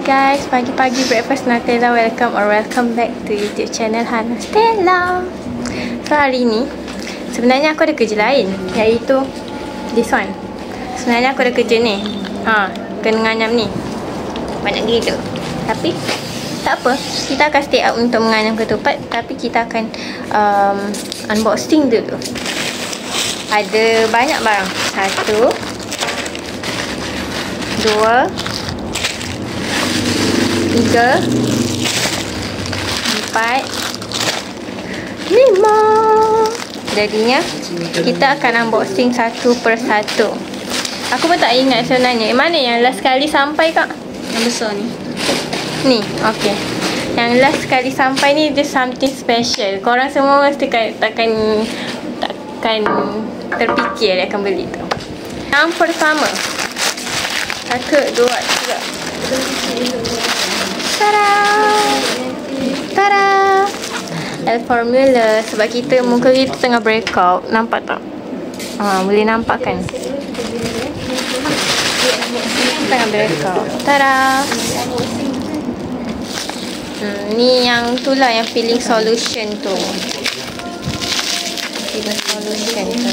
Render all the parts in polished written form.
guys, pagi-pagi breakfast Nutella. Welcome back to YouTube channel Hana Stella. So hari ni sebenarnya aku ada kerja lain, iaitu this one. Sebenarnya aku ada kerja ni, kena menganyam ni banyak gila. Tapi tak apa, kita akan stay up untuk menganyam ketupat. Tapi kita akan unboxing dulu. Ada banyak barang. 1, 2, 3, 4, 5. Jadinya kita akan unboxing satu persatu. Aku pun tak ingat sebenarnya mana yang last kali sampai, Kak? Yang besar ni. Ni, okey. Yang last kali sampai ni dia something special. Korang semua mesti takkan terfikir dia akan beli tu. Yang pertama. 1, 2, 3. Tada! Tada! L formula. Sebab muka kita tengah breakout. Nampak tak? Boleh nampak kan? Tengah breakout. Tada! Ni yang tu lah, yang filling solution tu. Filling solution tu.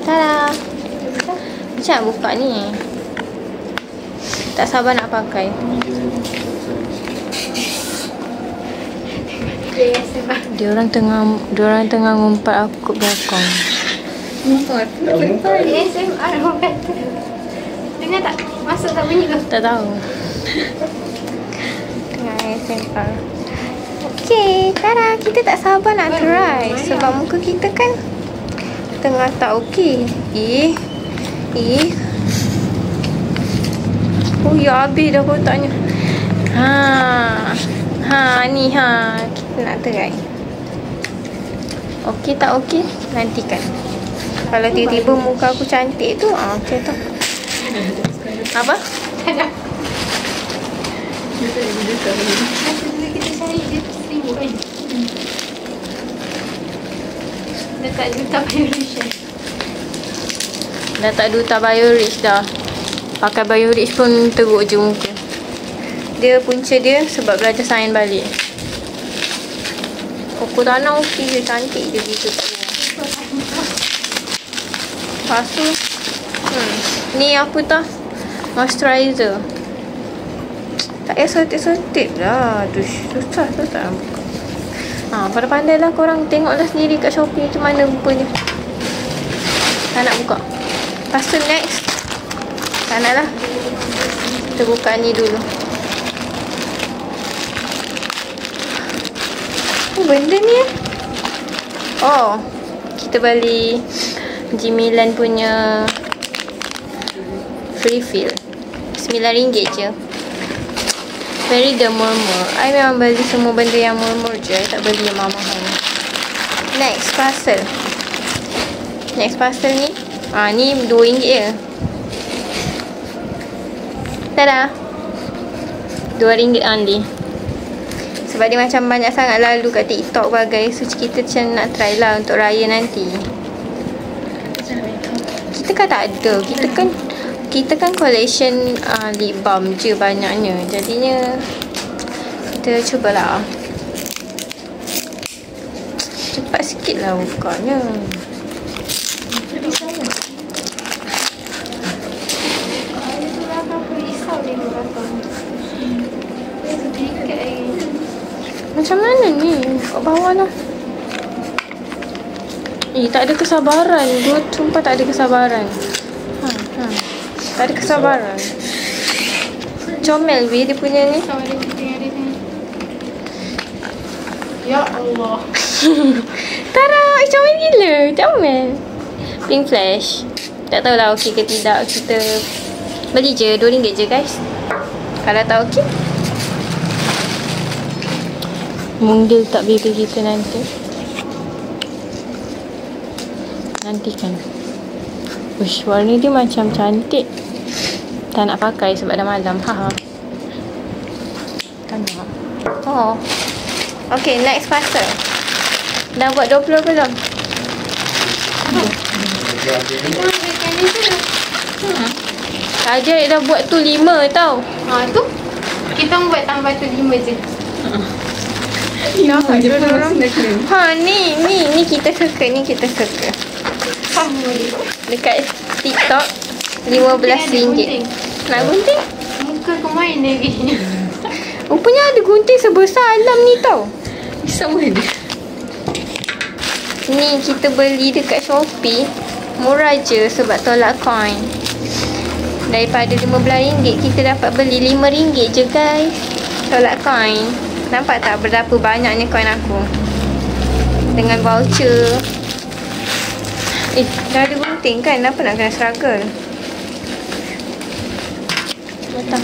Tada! Macam nak buka ni? Tak sabar nak pakai. Dia orang tengah ngumpat aku kat belakang. Ngumpat ASMR orang kata. Dengar tak? Masuk tak bunyi ke? Tak tahu. Tengah ASMR. Okey, Tara, kita tak sabar nak try. Sebab muka kita kan tengah tak okey. Oh ya, habis dah kotaknya. Ni kita nak try. Okey tak okey? Nantikan. Kalau tiba-tiba muka aku cantik tu, macam tu. Apa? Tak ada. Kita cari dia RM1,000 kan? Dekat Duta Biorich. Dah tak Duta Biorich dah. Pakai Biorich pun teruk je muka. Dia punca dia sebab belajar sains balik. Koko tanah okey je, cantik je gitu tak boleh. Lepas tu ni apa tau? Moisturizer. Tak payah sotik-sotik lah. Aduh, susah tak nak buka. Pandai-pandai lah korang. Tengoklah sendiri kat Shopee macam mana rupanya. Tak nak buka. Lepas tu next, tak nak lah. Kita buka ni dulu. Benda ni kita beli Jimilan punya free fill. RM9 je. Very the murmur. I memang beli semua benda yang murmur je. Tak beli yang mahal. Next parcel. Next parcel ni ni RM2 je. Tada! RM2 only. Sebab dia macam banyak sangat lalu kat TikTok bagai. So kita macam nak try lah untuk raya nanti. Kita kan tak ada. Kita kan collection lip balm je banyaknya. Jadinya kita cubalah. Cepat sikit lah bukanya. Macam mana ni? Kat bawah lah. Tak ada kesabaran. Sumpah tak ada kesabaran. Tak ada kesabaran. Comel weh dia punya ni. Ya Allah. Tara, comel gila. Comel. Pink flash. Tak tahulah okey ke tidak. Kita beli je. RM2 je guys. Kalau tak okey, munggil tak bibir kita nanti. Nantikan. Ush, warna dia macam cantik. Tak nak pakai sebab dah malam. Tak nak. Okay, next parcel. Dah buat 20 belum? Raja dah buat tu 5 tau. Tu kita buat tambah tu 5 je. Dah je orang. Ni kita suka, ni kita suka. Sama dia. Dekat TikTok RM15. Nak gunting? Muka kau main lagi. Rupanya ada gunting sebesar alam ni tau. Sama dia. Ni kita beli dekat Shopee. Murah je sebab tolak coin. Daripada RM15 kita dapat beli RM5 je guys. Tolak coin. Nampak tak berapa banyaknya coin aku. Dengan voucher. Dah ada gunting kan? Kenapa nak kena struggle? Betul.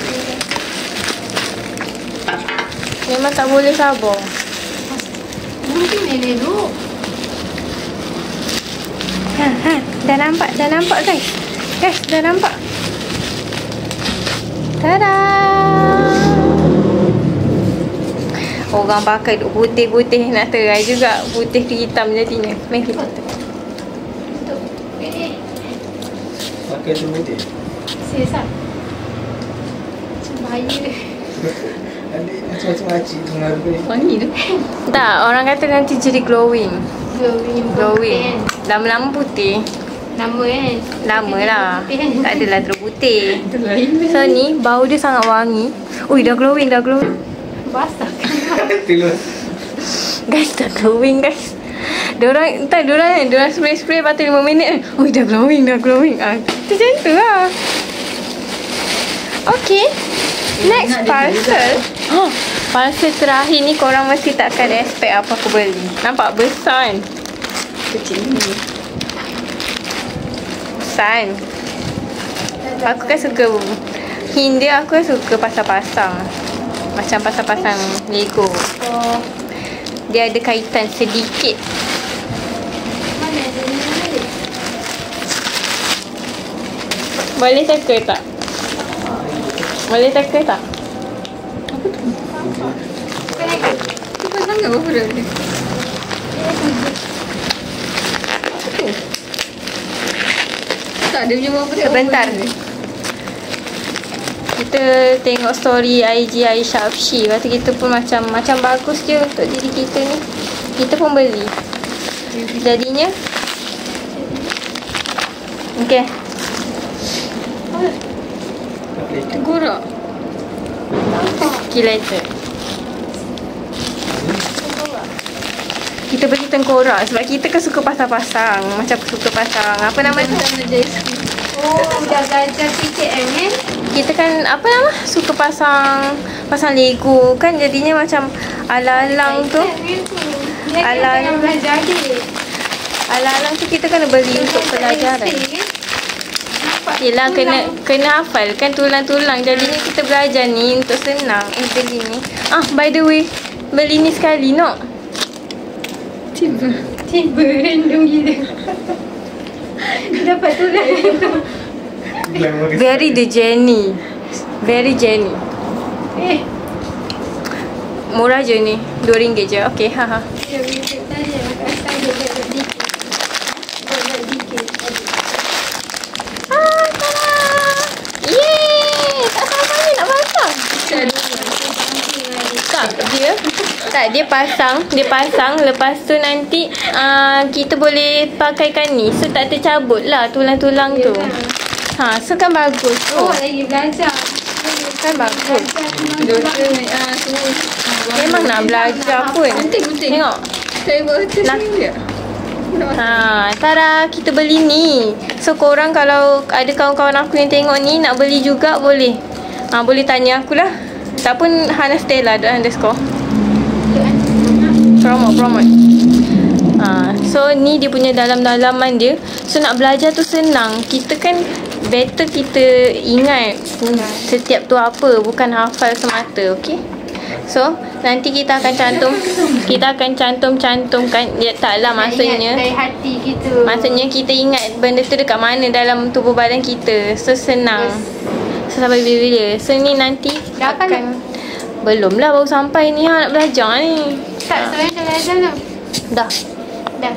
Memang tak boleh sabar. Mungkin ni dulu. Dah nampak guys. Guys, dah nampak. Tada! Orang pakai putih-putih nak terai juga. Putih ke hitam jadinya. Main kita. Pakai tu putih. Sesat. Bahaya. Adik macam-macam makcik tu ngaruh ni. Wangi tu. Tak, orang kata nanti jadi glowing. Glowing. Lama-lama putih. Nama kan? Lama lah. Tak adalah terus putih. Itu lain. So ni, bau dia sangat wangi. Ui, dah glowing. Basah kan? Telur. Guys, dah glowing guys. Diorang spray-spray lepas tu 5 minit. Ui, dah glowing. Macam tu lah. Okay. Next parcel. Parcel terakhir ni korang mesti tak akan expect apa aku beli. Nampak besar kan? Kecil ni. Besar kan? Aku kan suka Hindia, aku kan suka pasang-pasang. Macam pasang-pasang Lego. Dia ada kaitan sedikit. Mana ada ni? Boleh teka tak? Boleh teka tak? Cepat sangat berapa dah ni? Tak ada punya berapa dah. Sebentar. Kita tengok story IG Aisyah Afshi. Lepas tu kita pun macam bagus je untuk diri kita ni. Kita pun beli. Jadinya okay. Tengkorak. Kilator. Kita beli tengkorak sebab kita kan suka pasang-pasang. Macam suka pasang apa nama tu? Dah belajar PKM kan? Kita kan apa nama? Suka pasang Lego kan, jadinya macam alang-alang tu. Alang belajar adik. Alang-alang tu kita kena beli untuk pelajaran. Yelah, kena hafal kan tulang-tulang. Jadinya kita belajar ni untuk senang. Beli ni. By the way, beli ni sekali no. Tiba random gila. Dapat tulang. Very Jenny. Murah je ni. RM2 je. Okay, haha. Dia pasang lepas tu nanti kita boleh pakaikan ni, so tak tercabut lah tulang-tulang tu. So kan bagus tu. Lagi belajar. Kan bagus. Memang nak belajar pun. Tengok. Tara, kita beli ni. So korang kalau ada kawan-kawan aku yang tengok ni nak beli juga boleh. Boleh tanya aku lah. Tak pun Hana Stella _ promote. So ni dia punya dalam-dalaman dia. So nak belajar tu senang. Kita kan better kita ingat setiap tu apa, bukan hafal semata. Okay. So nanti kita akan cantumkan. Ya taklah, maksudnya dari hati kita. Maksudnya kita ingat benda tu dekat mana dalam tubuh badan kita. So senang. So sampai bila. So ni nanti dah akan belum lah, baru sampai ni nak belajar ni. Tak, sebenarnya dah belajar lah. Dah. Dah.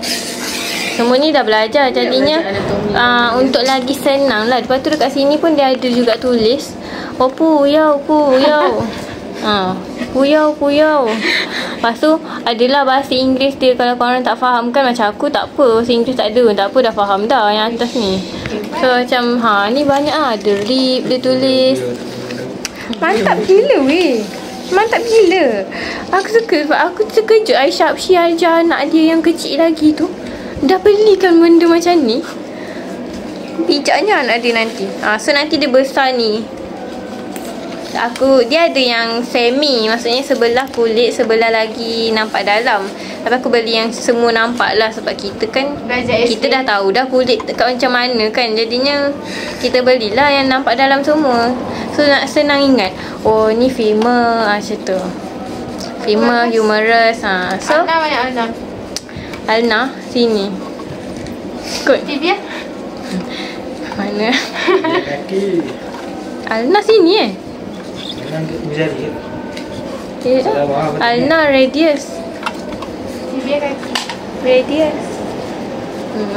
So semua ni dah belajar. Jadinya untuk lagi senang lah. Lepas tu dekat sini pun dia ada juga tulis puyau. Puyau. Lepas tu adalah bahasa Inggeris dia. Kalau korang tak faham kan, macam aku tak apa, bahasa Inggeris tak ada, tak apa, dah faham dah yang atas ni. So macam ni banyak ada rip dia tulis. Mantap gila weh. Mantap gila. Aku suka sebab aku terkejut Aisyah Apsy ajar anak dia yang kecil lagi tu dah belikan benda macam ni. Bijaknya anak dia nanti. So nanti dia besar ni, dia ada yang semi, maksudnya sebelah kulit, sebelah lagi nampak dalam. Tapi aku beli yang semua nampak lah, sebab kita kan kita dah tahu dah kulit dekat macam mana kan. Jadinya kita belilah yang nampak dalam semua. So nak senang ingat. Oh ni Fima, macam tu. Fima, humorous. So Alna banyak Alna sini. Kot. Dia Mana? Kaki. Alna sini Jari. Alna radius. Dia kaki. Radius.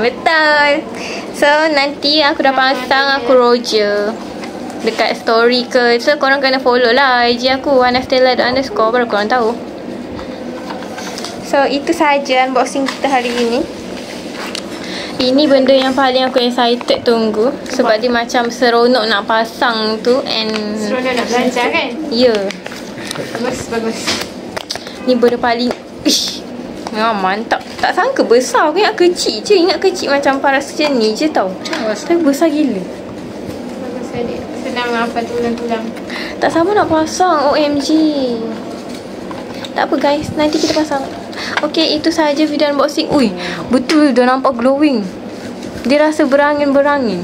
Betul. So nanti aku dah pasang aku Roger dekat story ke. So korang kena follow lah IG aku Anastella__ baru korang tahu. So itu sahaja unboxing kita hari ini. Ini benda yang paling aku excited tunggu, sebab dia macam seronok nak pasang tu. And Seronok nak belajar kan? ya, Bagus. ni benda paling mantap. Tak sangka besar. Aku ingat kecil je. Ingat kecil macam paras macam ni je tau. Tapi besar gila. Bagus adik. Senang apa tulang-tulang. Tak sabar nak pasang. OMG. Tak apa guys, nanti kita pasang. Okay, itu sahaja video unboxing. Ui, betul dah nampak glowing. Dia rasa berangin-berangin.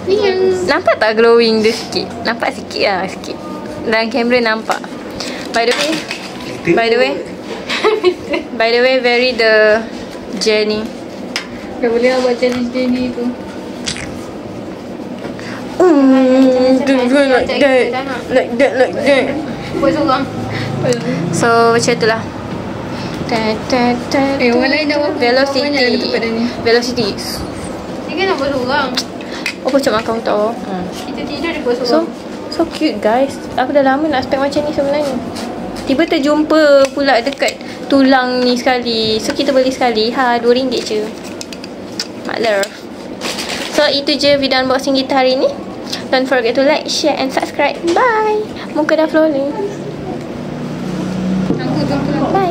Ni yang Nampak tak glowing dia sikit? Nampak sikit lah, sikit. Dalam kamera nampak. By the way, very the journey. dah boleh lah buat challenge dia ni tu. Like that. Buat seorang. So macam itulah. Orang lain dah buat Velocity. banyak dah tempat dia ni. Velocity. Dia kan nak buat seorang. Apa macam kau tahu? Kita tidur dia buat seorang. So cute guys. Aku dah lama nak spek macam ni sebenarnya. Tiba terjumpa pula dekat tulang ni sekali. So kita beli sekali. RM2 je. Mak love. So itu je video unboxing kita hari ni. Don't forget to like, share and subscribe. Bye. Muka dah flowing. Aku tu. Bye.